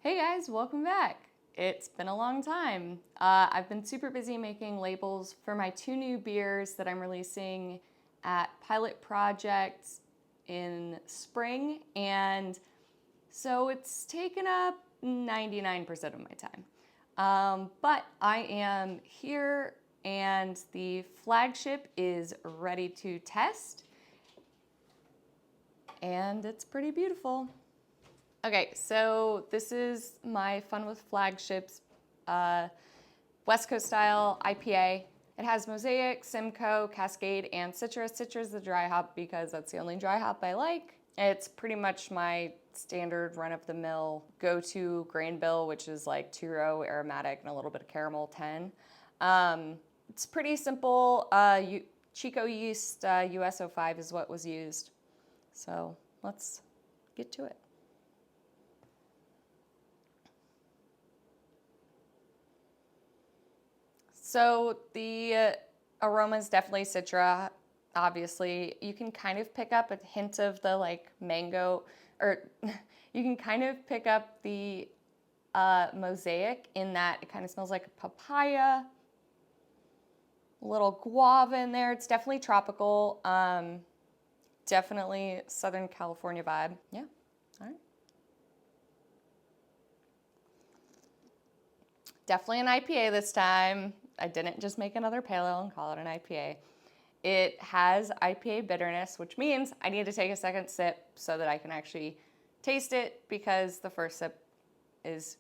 Hey guys, welcome back. It's been a long time. I've been super busy making labels for my 2 new beers that I'm releasing at Pilot Project in spring, and so it's taken up 99% of my time. But I am here and the Flagship is ready to test, and it's pretty beautiful. Okay, so this is my Fun with Flagships West Coast style IPA. It has Mosaic, Simcoe, Cascade, and Citra. Citra is the dry hop because that's the only dry hop I like. It's pretty much my standard run-of-the-mill go-to grain bill, which is like 2-row aromatic and a little bit of caramel 10. It's pretty simple. Chico yeast US-05 is what was used. So let's get to it. So the aroma is definitely Citra, obviously. You can kind of pick up a hint of the like mango, or you can kind of pick up the Mosaic in that it kind of smells like a papaya, a little guava in there. It's definitely tropical, definitely Southern California vibe. Yeah, all right. Definitely an IPA this time. I didn't just make another pale ale and call it an IPA. It has IPA bitterness, which means I need to take a second sip so that I can actually taste it, because the first sip is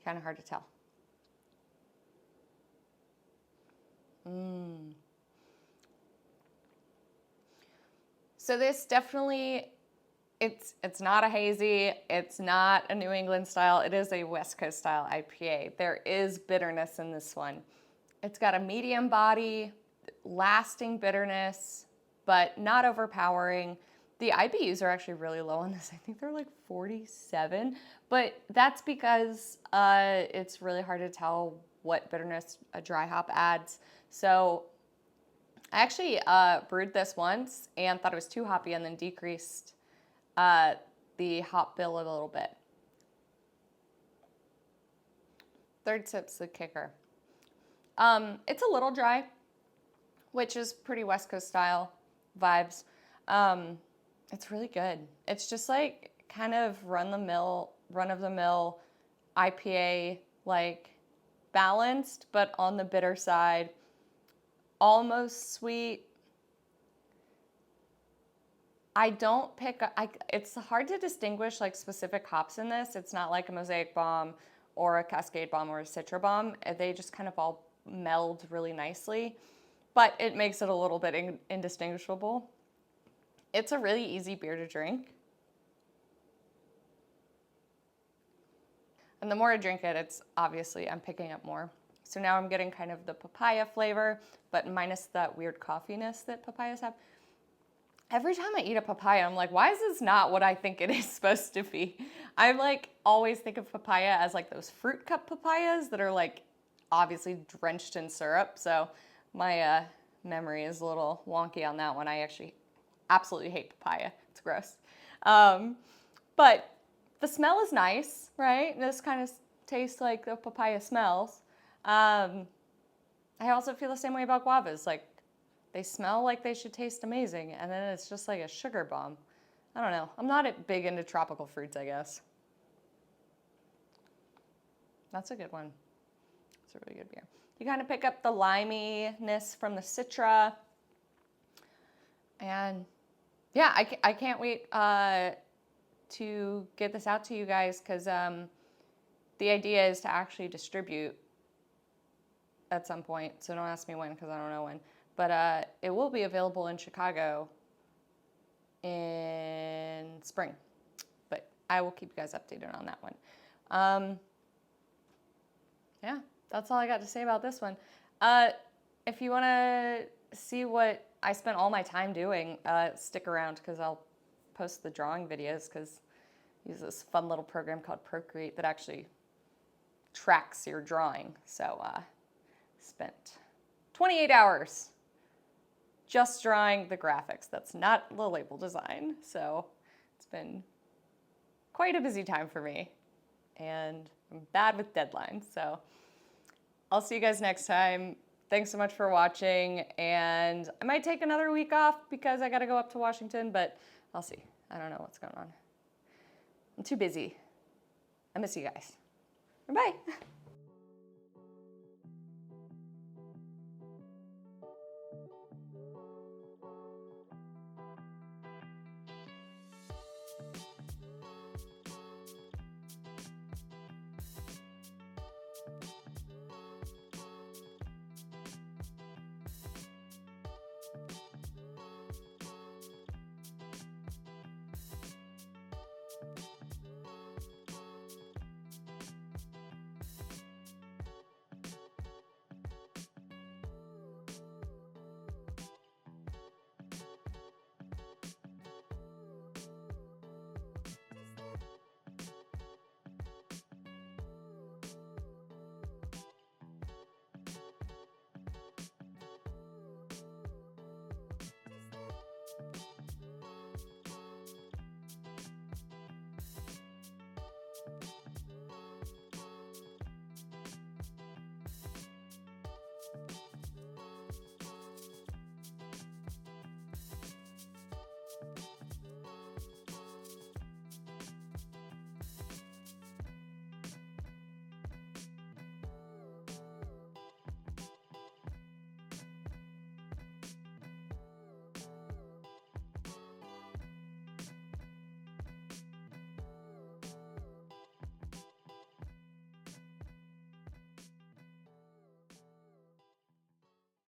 kind of hard to tell. So this definitely, it's not a hazy, it's not a New England style, it is a West Coast style IPA. There is bitterness in this one. It's got a medium body, lasting bitterness, but not overpowering. The IBUs are actually really low on this. I think they're like 47, but that's because it's really hard to tell what bitterness a dry hop adds. So I actually brewed this once and thought it was too hoppy and then decreased the hop bill a little bit. Third sip's the kicker. It's a little dry, which is pretty West Coast style vibes. It's really good. It's just like kind of run-of-the-mill IPA, like balanced, but on the bitter side, almost sweet. It's hard to distinguish like specific hops in this. It's not like a Mosaic bomb or a Cascade bomb or a Citra bomb. They just kind of all meld really nicely, but it makes it a little bit indistinguishable. It's a really easy beer to drink. And the more I drink it, I'm picking up more. So now I'm getting kind of the papaya flavor, but minus that weird coffeeness that papayas have. Every time I eat a papaya, I'm like, why is this not what I think it is supposed to be? I like always think of papaya as like those fruit cup papayas that are like obviously drenched in syrup. So my memory is a little wonky on that one. I actually absolutely hate papaya. It's gross. But the smell is nice, right? This kind of tastes like the papaya smells. I also feel the same way about guavas. Like, they smell like they should taste amazing, and then it's just like a sugar bomb. I don't know. I'm not big into tropical fruits, I guess. That's a good one. It's a really good beer. You kind of pick up the liminess from the Citra. And yeah, I can't wait to get this out to you guys, because the idea is to actually distribute at some point. So don't ask me when, because I don't know when. But it will be available in Chicago in spring. But I will keep you guys updated on that one. Yeah, that's all I got to say about this one. If you want to see what I spent all my time doing, stick around, because I'll post the drawing videos, because I use this fun little program called Procreate that actually tracks your drawing. So spent 28 hours just drawing the graphics. That's not the label design. So it's been quite a busy time for me. And I'm bad with deadlines. So I'll see you guys next time. Thanks so much for watching. And I might take another week off because I got to go up to Washington, but I'll see. I don't know what's going on. I'm too busy. I miss you guys. Bye.